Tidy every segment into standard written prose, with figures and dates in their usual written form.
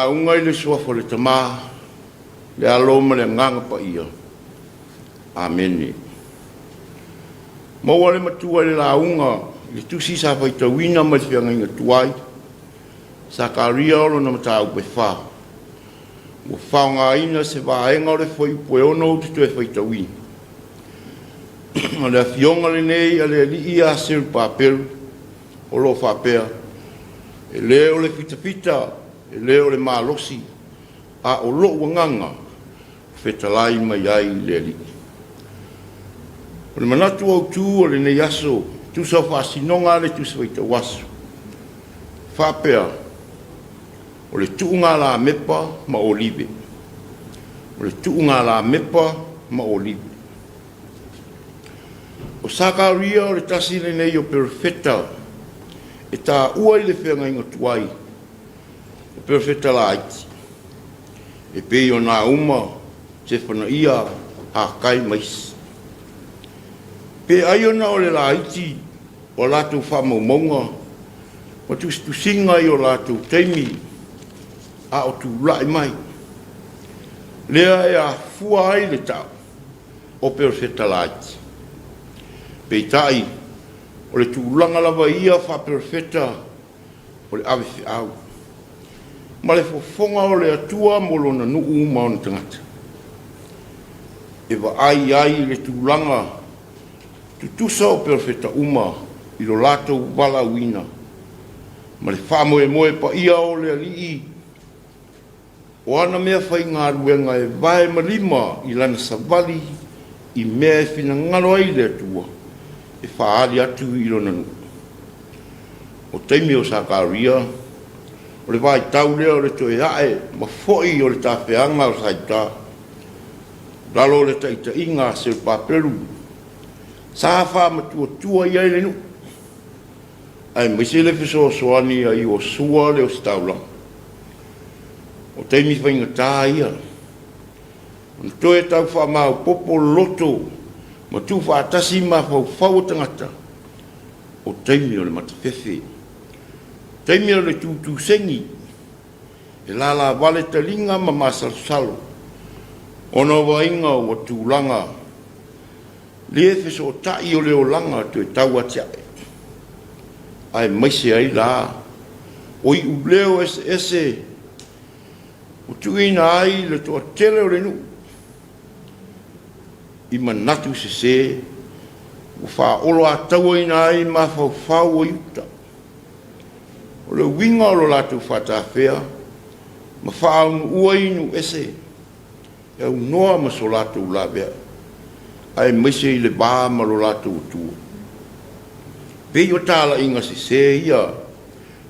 la unga le suafa le tama le aloma le nganga pa ia. Amen. Maua le matua le la unga le tusi sa faita wina ma le whianga inga tuai. Sa karia olo na mata upe wha. Mo whaonga ina se vaenga o le whai pue ono te tue faita wina. Le fionga le nei a le li ia siru paperu o lo whapea. E leo le fita e leo le malosi a o lo wanganga whetalai mai ai le li. O le manatu au tū o le nei aso tu sa whasinonga le tu sa waita wasu. Whapea o le tuunga la mepa ma olive. O le tuunga la mepa ma olive. O sakaria o le tasi le nei o perfeta e tā ua i le whenga inga tuai o perfeta la aiti e pei o nā uma te whana ia a kai mais pe aiona o le la aiti o lātou whamaumaunga o tu singa i o lātou teimi a o tu lai mai lea e a fua ai le tau o perfeta la aiti peitai o le tūlanga lava ia wha perfeta o le awe whiau. Ma le fofonga o le atua molo na nuu maona tangata. E wa ai le tūlanga tutusa o perfeta uma i lo lato wala wina. Ma le whamoe moe pa ia o le alii. O ana mea whai ngā ruenga e vae malima i lana savali i mea e whina ngaro ai le atua. E whaari atu i rona nu. O teimi o sakaria, o le vai tau lea o le toe hae, ma foi o le tawheanga o saita. Lalo le taita inga se o paperu. Sa wha matua tua i aile nu. Ai maise le fiso soani ai o sua le o staula. O teimi whainga tā ia. O toe tau wha mau popo loto. Ma tu whaatasi ma whau tangata o teimi o le matawhewhe. Teimi o le tūtū sengi e lala wale talinga ma masalsalo. Ono wainga o tūlanga. Le feso o tai o leo langa tu e tau atiae. Ai maise ai la. O i uleo ese. O tuina ai le toa tele o le nu. I manatu se o wha olo a taua ina ai ma whau o iuta. O le winga o lo latu whatawhea, ma whaunu ua inu ese, e au noa ma so latu ulawea, ai maise i le bā ma lo latu utua. Pei o tāla inga se ia,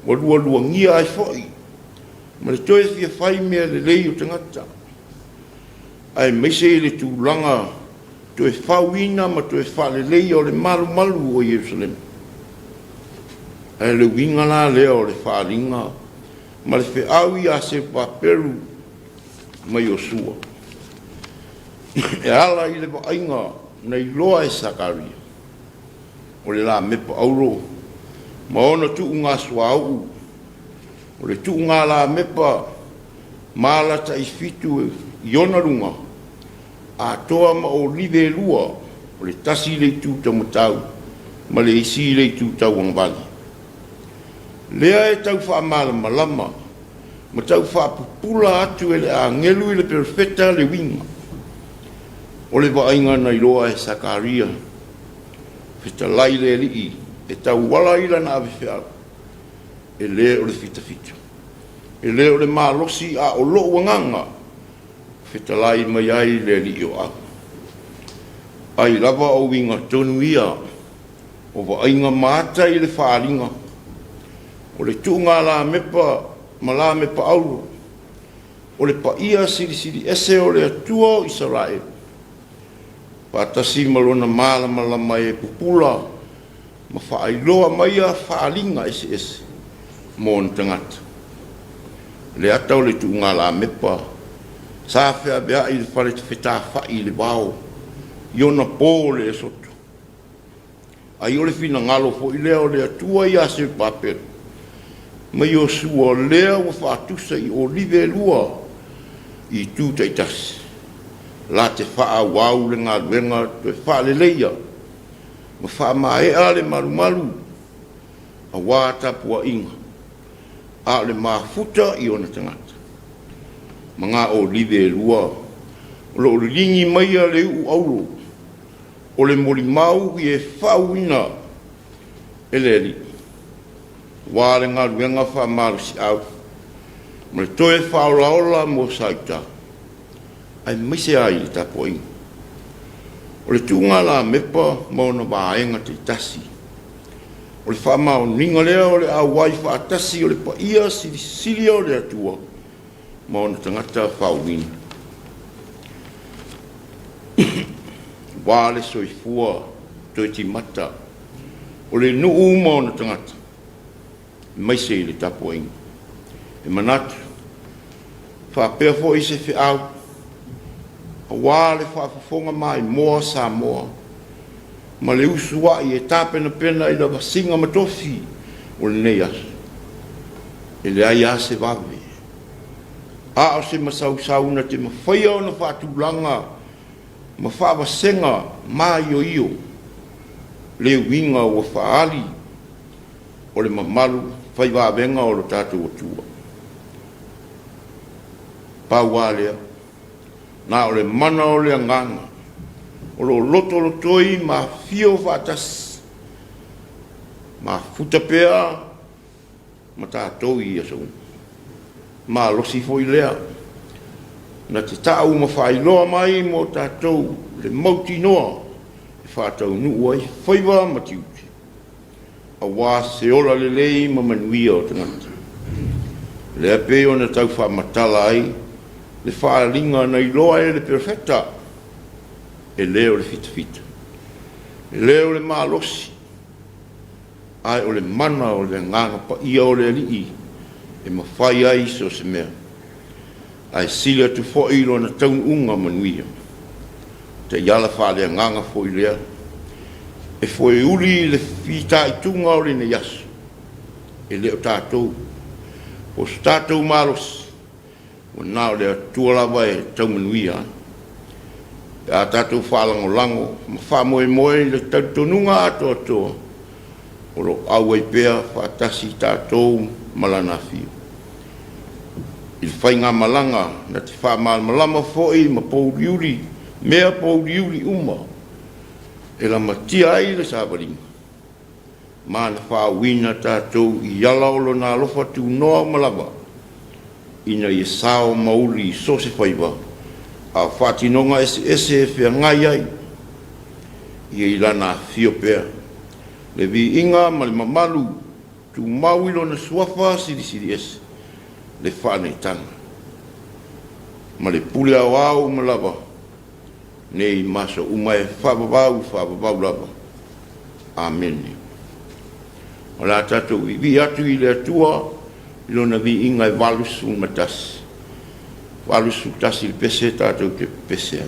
o lua ngia ai whoi, ma le toe fia whai mea le lei o tangata. Ai maise i le tūlanga, to e whauina ma to e whalelei o le malu o Jerusalem. E le winga la lea o le whalinga, ma le whiaui a se paperu mai o sua. E ala i le wainga nei loa e sakaria. O le la mepa auro, ma ona tu ngā suau. O le tu ngā la mepa, ma la ta i fitu i ona runga. A toa ma o live lua, o le tasi le tūtau matau, ma le isi le tūtau ang vali. Lea e tau wha malama, ma tau wha pupula atu e le a ngelu i le perfeta le winga. O le wainga nei loa e sakaria, fita lai le lii, e tau wala ila na ave whiau, e le o le fita. E le o le malosi a o lo wanganga, whetalai mai ai le li o au. Ai lava o winga tonu ia, o wa ainga mata i le whaaringa, o le tuunga la mepa, ma la mepa auro, o le pa ia siri ese o le atua o Israel. Patasi malona malama mai e pupula, ma whaailoa mai a whaaringa ese, mo na tangata. Le atau le tuunga la mepa, sa fea bea i le whare te whetā whai le wao, i ona pō le soto. Ai ole fina ngalo fo i leo le atua i ase paperu. mai o sua lea o whaatusa I o liwe lua I tū teitasi. La te wha wau le ngā luenga te wha le leia. Ma wha maea le maru a wā tapua inga. A le mafuta I ona tangata. Ma ngā o liwe lua. O le ringi maia le u aulo. O le mori mau I e whauina e le li. Wā le ngā luenga wha marusi au. Ma le toe whaolaola mo saita. Ai maise ai le tapo inga. O le tūnga la mepa mauna wāenga te tasi. O le whamao ninga lea o le awai whaatasi o le paia sili o le atua. Mauna tangata whauina. Wā le soifua toi ti mata. O le nuu mauna tangata. Maise I le tapo inga. E manatu. Whapea fo I se whiau. A wā le whaafafonga mai moa Samoa. Ma le usua I e tāpena pena I la wasinga matofi o le nei asu. E le ai ase wawe. A o se masausauna te mawhaia o na whaatulanga ma whaawasenga ma io. Le winga o whaali o le mamalu whaiwawenga o lo tātou atua. Pau lea. Nā o le mana o le anganga. O lo loto lotoi ma fio whātas. Ma futapea ma tātou I asau. Ma losi foi lea. Na te tāu ma whailoa mai mo tātou le mauti noa. E whātau nu ai whaiwa ma tiuti. A wā se ola le lei ma manuia o tangata. Le ape o na tau whamatala ai. Le whaalinga nei loa e le perfecta. E leo le fita. E leo le malosi. Ai o le mana o le nganga pa ia o le alii. E mawhai ai so se mea. Ai sila tu fōilo na taun unga manuia. Te iala whale nganga fōi lea. E fōi uli le fita I tunga o le ne yasu. E leo tātou. O tātou malosi. O nāo lea tualawa e tau manuia. E a tātou whālango lango. Ma whamoe moe le tautonunga ato atoa. O lo AUA pēa whātasi tātou malana whio. I whainga malanga na te whamal malama fōi ma pōriuri. Mea pōriuri uma. E la matia ai le sāwaringa. Mā na whāwina tātou I alaolo nā lofa tū noa malama. Ina I sao mauli so se whaiwa. A whatinonga ese whia ngai ai. I lana whio pēr. Le vi inga ma le mamalu. Tu mauilo na suafa siri ese. Le whanei tanga. Ma le pule au au ma lava. Nei maso umae whababau lava. Amen. O la tatou I vi atu I le atua. Ilona vi inga walusu matasi. Walusu tasi il pese tātou te pese.